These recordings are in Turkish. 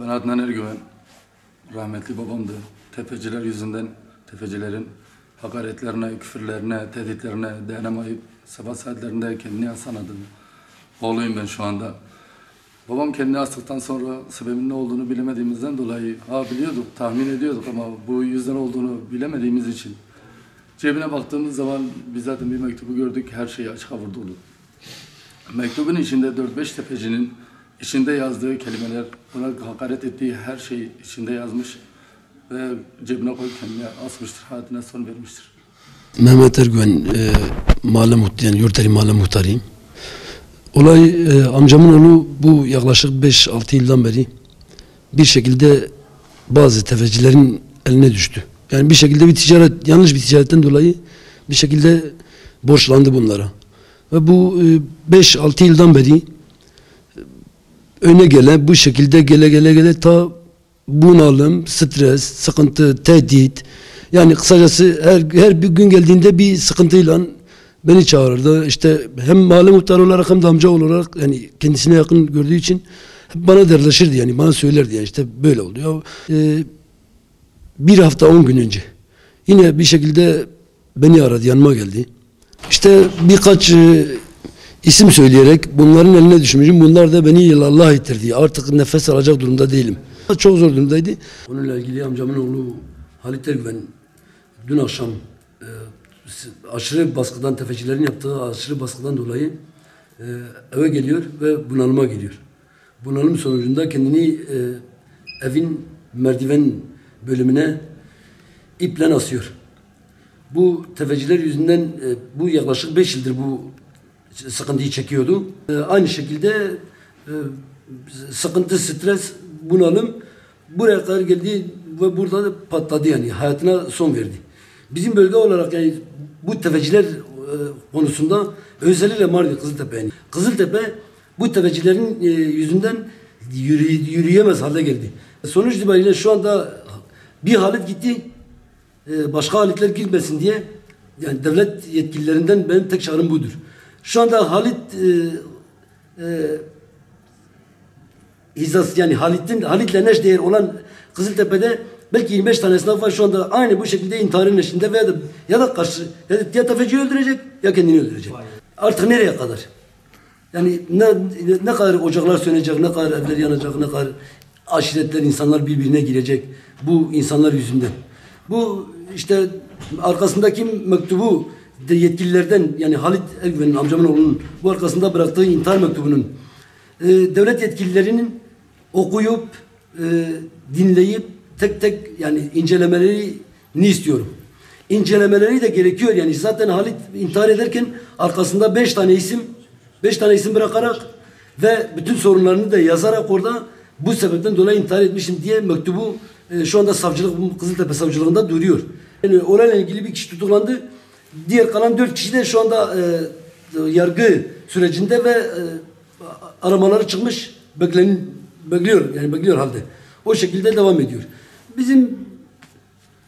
Ben Adnan Ergüven, rahmetli babamdı. Tefeciler yüzünden, tefecilerin hakaretlerine, küfürlerine, tehditlerine dayanamayıp sabah saatlerinde kendini asanadı. Oğluyum ben şu anda. Babam kendini astıktan sonra sebebinin ne olduğunu bilemediğimizden dolayı, biliyorduk, tahmin ediyorduk ama bu yüzden olduğunu bilemediğimiz için cebine baktığımız zaman biz zaten bir mektubu gördük, her şeyi açığa vurdu. Mektubun içinde 4-5 tefecinin içinde yazdığı kelimeler, buna hakaret ettiği her şeyi içinde yazmış ve cebine koyup kendine asmıştır, hayatına son vermiştir. Mehmet Ergüven, yani Yurtdere Mahalle Muhtarıyım. Olay amcamın oğlu bu yaklaşık 5-6 yıldan beri bir şekilde bazı tefecilerin eline düştü. Yani bir şekilde yanlış bir ticaretten dolayı bir şekilde borçlandı bunlara. Ve bu 5-6 yıldan beri öne gelen bu şekilde gele ta bunalım, stres, sıkıntı, tehdit. Yani kısacası her bir gün geldiğinde bir sıkıntıyla beni çağırırdı. İşte hem mahalle muhtarı olarak hem de amca olarak yani kendisine yakın gördüğü için hep bana dertleşirdi, yani bana söylerdi, yani işte böyle oldu. Bir hafta 10 gün önce yine bir şekilde beni aradı, yanıma geldi. İşte birkaç isim söyleyerek bunların eline düşmüşüm. Bunlar da beni ilallah ettirdi. Artık nefes alacak durumda değilim. Çok zor durumdaydı. Onunla ilgili amcamın oğlu Halit Ergüven dün akşam aşırı baskıdan, tefecilerin yaptığı aşırı baskıdan dolayı eve geliyor ve bunalıma giriyor. Bunalım sonucunda kendini evin merdiven bölümüne iple asıyor. Bu tefeciler yüzünden bu yaklaşık 5 yıldır bu sıkıntıyı çekiyordu. Aynı şekilde sıkıntı, stres, bunalım buraya kadar geldi ve burada da patladı, yani hayatına son verdi. Bizim bölge olarak yani bu tefeciler konusunda özellikle Mardin, Kızıltepe. Yani Kızıltepe bu tefecilerin yüzünden yürüyemez hale geldi. Sonuç itibariyle şu anda bir Halit gitti, başka Halitler girmesin diye, yani devlet yetkililerinden benim tek çağrım budur. Şu anda Halit yani Halit'le neşdeğer olan Kızıltepe'de belki 25 tane esnaf var şu anda aynı bu şekilde intiharın eşinde veya da ya tefeciyi öldürecek ya kendini öldürecek. Artık nereye kadar? Yani ne kadar ocaklar sönecek, ne kadar evler yanacak, ne kadar aşiretler, insanlar birbirine girecek bu insanlar yüzünden. Bu işte arkasındaki mektubu yetkililerden, yani Halit Ergüven'in, amcamın oğlunun bu arkasında bıraktığı intihar mektubunun devlet yetkililerinin okuyup dinleyip tek tek yani incelemelerini istiyorum. İncelemeleri de gerekiyor, yani zaten Halit intihar ederken arkasında 5 tane isim bırakarak ve bütün sorunlarını da yazarak orada bu sebepten dolayı intihar etmişim diye mektubu şu anda Kızıltepe Savcılığında duruyor. Yani olayla ilgili bir kişi tutuklandı. Diğer kalan 4 kişi de şu anda yargı sürecinde ve aramaları çıkmış, bekliyor halde. O şekilde devam ediyor. Bizim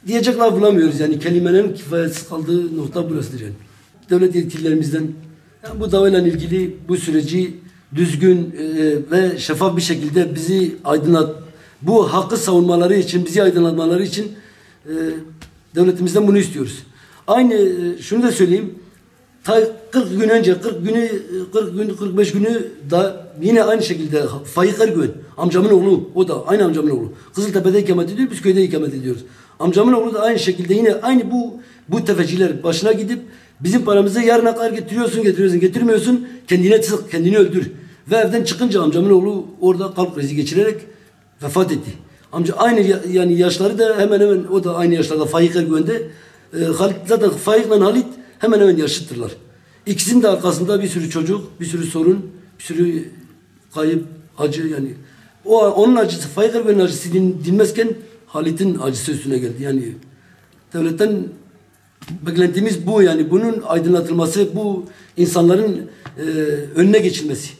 diyecek laf bulamıyoruz, yani kelimelerin kifayetsiz kaldığı nokta burasıdır yani. Devlet yetkililerimizden yani bu davayla ilgili bu süreci düzgün ve şeffaf bir şekilde bizi bu hakkı savunmaları için, bizi aydınlatmaları için devletimizden bunu istiyoruz. Aynı şunu da söyleyeyim. 40 gün önce 45 günü da yine aynı şekilde Faik Ergüven, amcamın oğlu, o da aynı amcamın oğlu. Kızıltepe'de ikamet ediyor, biz köyde ikamet ediyoruz. Amcamın oğlu da aynı şekilde yine aynı bu tefeciler başına gidip bizim paramızı yarına kadar getirmiyorsun, kendini öldür. Ve evden çıkınca amcamın oğlu orada kalp krizi geçirerek vefat etti. Amca aynı, yani yaşları da hemen hemen, o da aynı yaşlarda Faik Ergüven'de. Zaten Faik'le Halit hemen hemen yaşıttırlar. İkisinin de arkasında bir sürü çocuk, bir sürü sorun, bir sürü kayıp, acı, yani onun acısı, Faik Ergüven'in acısı dinmezken Halit'in acısı üstüne geldi. Yani devletten beklentimiz bu, yani bunun aydınlatılması, bu insanların önüne geçilmesi.